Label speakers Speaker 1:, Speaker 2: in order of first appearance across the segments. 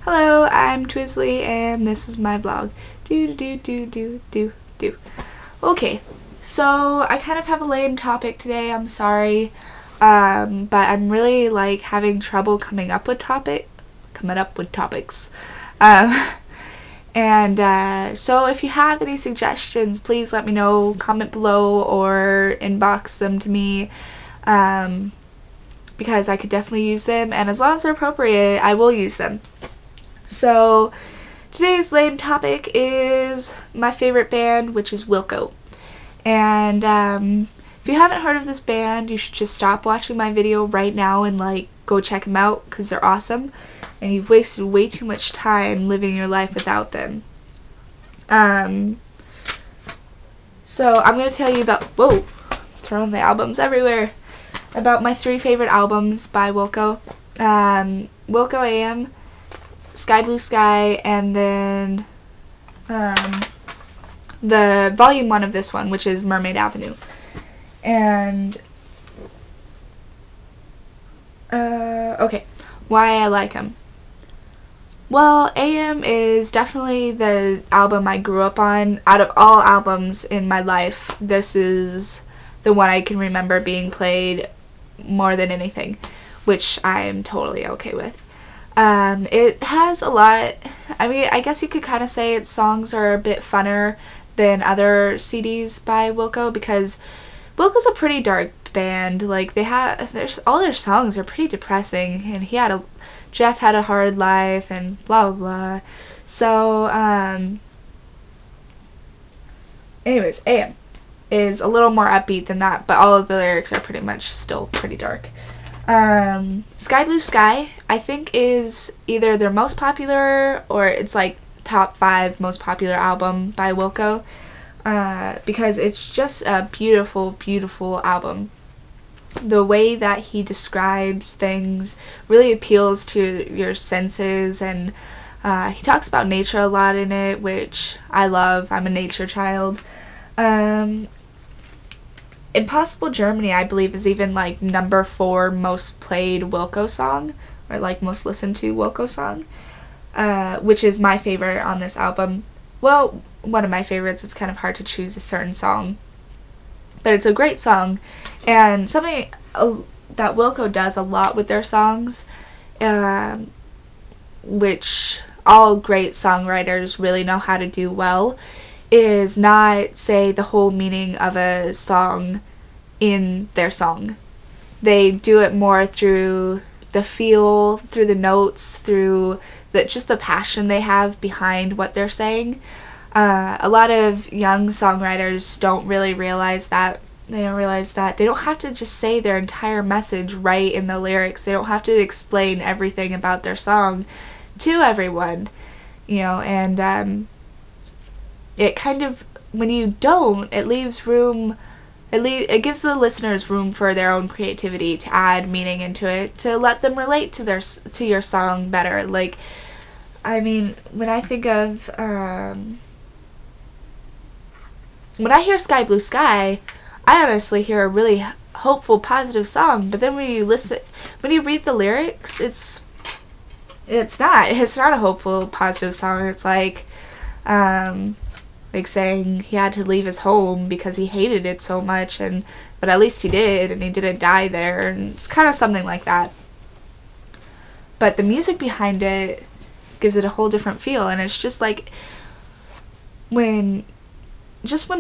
Speaker 1: Hello, I'm Twizzly and this is my vlog. Do. Okay, so I kind of have a lame topic today, I'm sorry. But I'm really having trouble coming up with topics. So if you have any suggestions, please let me know, comment below or inbox them to me. Because I could definitely use them, and as long as they're appropriate, I will use them. So today's lame topic is my favorite band, which is Wilco. And if you haven't heard of this band, you should just stop watching my video right now and go check them out, because they're awesome. And you've wasted way too much time living your life without them. So I'm going to tell you about, whoa, throwing the albums everywhere, about my 3 favorite albums by Wilco. Wilco AM, Sky Blue Sky, and then the volume 1 of this one, which is Mermaid Avenue. And okay, why I like them. Well, AM is definitely the album I grew up on. Out of all albums in my life, this is the one I can remember being played more than anything, which I am totally okay with. It has a lot, I mean, I guess you could kind of say its songs are a bit funner than other CDs by Wilco, because Wilco's a pretty dark band. All their songs are pretty depressing, and Jeff had a hard life and blah blah blah. So anyways, AM is a little more upbeat than that, but all of the lyrics are pretty much still pretty dark. Sky Blue Sky, I think, is either their most popular or it's top 5 most popular album by Wilco, because it's just a beautiful, beautiful album. The way that he describes things really appeals to your senses, and he talks about nature a lot in it, which I love. I'm a nature child. Impossible Germany, I believe, is even number 4 most played Wilco song, or most listened to Wilco song, which is my favorite on this album. Well, one of my favorites. It's kind of hard to choose a certain song, but it's a great song, and something that Wilco does a lot with their songs, which all great songwriters really know how to do well, is not say the whole meaning of a song in their song. They do it more through the feel, through the notes, through just the passion they have behind what they're saying. A lot of young songwriters don't really realize that. They don't realize that they don't have to just say their entire message right in the lyrics. They don't have to explain everything about their song to everyone, and it kind of, when you don't, it leaves room, it gives the listeners room for their own creativity to add meaning into it, to let them relate to your song better. I mean, when I think of, when I hear Sky Blue Sky, I honestly hear a really hopeful, positive song, but then when you read the lyrics, it's not a hopeful, positive song. It's saying he had to leave his home because he hated it so much, but at least he did, and he didn't die there, and it's kind of something like that. But the music behind it gives it a whole different feel, and it's just when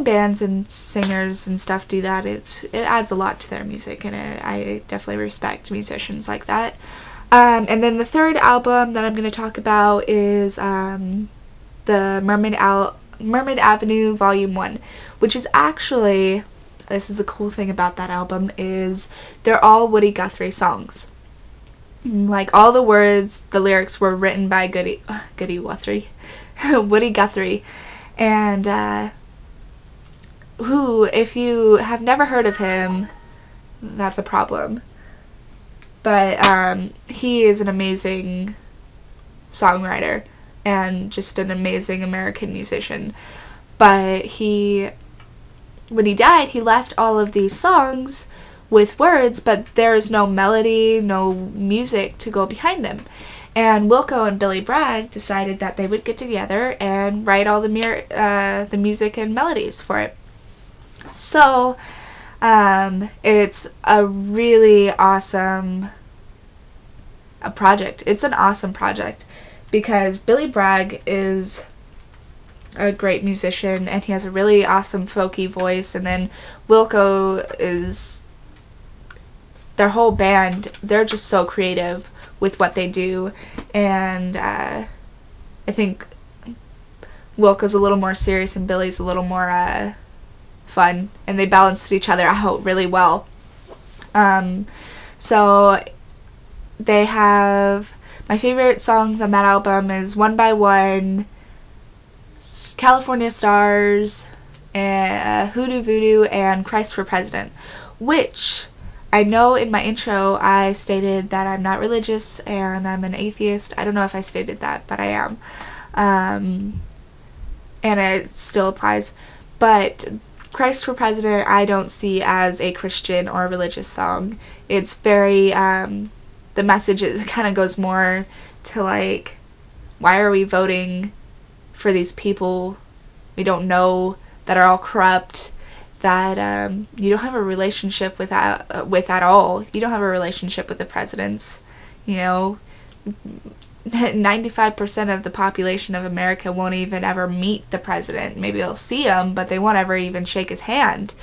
Speaker 1: bands and singers and stuff do that, it adds a lot to their music, and I definitely respect musicians like that. And then the third album that I'm going to talk about is the Mermaid Avenue Volume 1, which is actually, this is the cool thing about that album, is they're all Woody Guthrie songs. All the words, the lyrics were written by Woody Guthrie, and who, if you have never heard of him, that's a problem. But he is an amazing songwriter and just an amazing American musician. But when he died, he left all of these songs with words, but there's no melody, no music to go behind them. And Wilco and Billy Bragg decided that they would get together and write all the music and melodies for it. So it's a really awesome project. It's an awesome project because Billy Bragg is a great musician and he has a really awesome folky voice, and then Wilco is, their whole band, they're just so creative with what they do, and I think Wilco's a little more serious and Billy's a little more fun, and they balanced each other out really well. So they have, my favorite songs on that album is One by One, California Stars, Hoodoo Voodoo, and Christ for President, which I know in my intro I stated that I'm not religious and I'm an atheist. I don't know if I stated that, but I am. And it still applies. But Christ for President I don't see as a Christian or a religious song. It's very, the message kind of goes more to like, why are we voting for these people we don't know that are all corrupt, that you don't have a relationship with at all. You don't have a relationship with the presidents. You know, 95% of the population of America won't even ever meet the president. Maybe they'll see him, but they won't ever even shake his hand.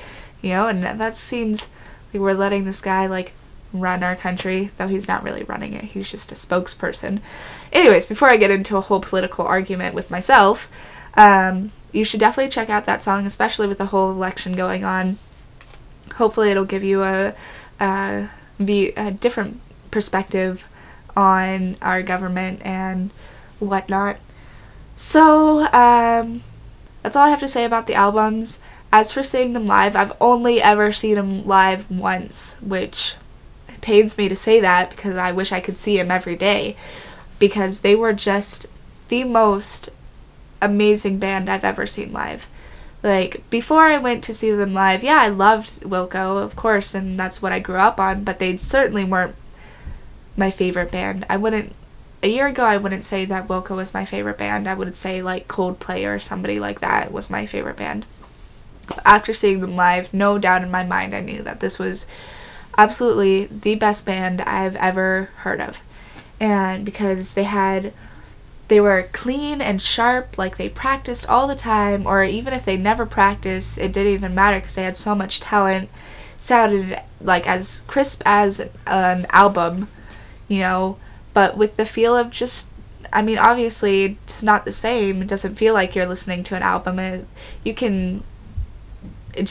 Speaker 1: You know, and that seems like we're letting this guy like run our country, though he's not really running it. He's just a spokesperson. Anyways, before I get into a whole political argument with myself, you should definitely check out that song, especially with the whole election going on. Hopefully it'll give you a different perspective on our government and whatnot. So, that's all I have to say about the albums. As for seeing them live, I've only ever seen them live once, which pains me to say that because I wish I could see them every day, because they were just the most amazing band I've ever seen live. Like, before I went to see them live, yeah, I loved Wilco, of course, and that's what I grew up on, but they certainly weren't my favorite band. A year ago, I wouldn't say that Wilco was my favorite band. I would say, like, Coldplay or somebody like that was my favorite band. After seeing them live, no doubt in my mind, I knew that this was absolutely the best band I've ever heard of. And because they were clean and sharp, like they practiced all the time, or even if they never practiced, it didn't even matter because they had so much talent. Sounded like as crisp as an album, you know, but with the feel of just, I mean, obviously it's not the same. It doesn't feel like you're listening to an album. It's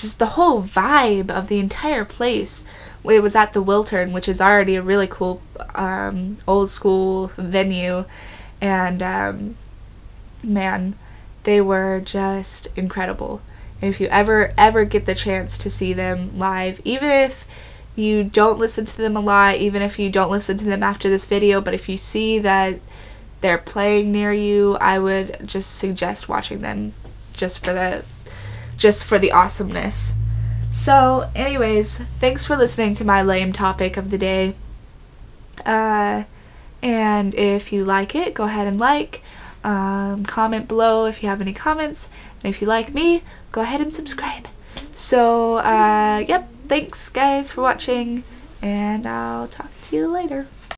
Speaker 1: just the whole vibe of the entire place. It was at the Wiltern, which is already a really cool old school venue, and man, they were just incredible. And if you ever get the chance to see them live, even if you don't listen to them a lot, even if you don't listen to them after this video, but if you see that they're playing near you, I would just suggest watching them just for the awesomeness. So, anyways, thanks for listening to my lame topic of the day. And if you like it, go ahead and like. Comment below if you have any comments. And if you like me, go ahead and subscribe. So, yep, thanks guys for watching. And I'll talk to you later.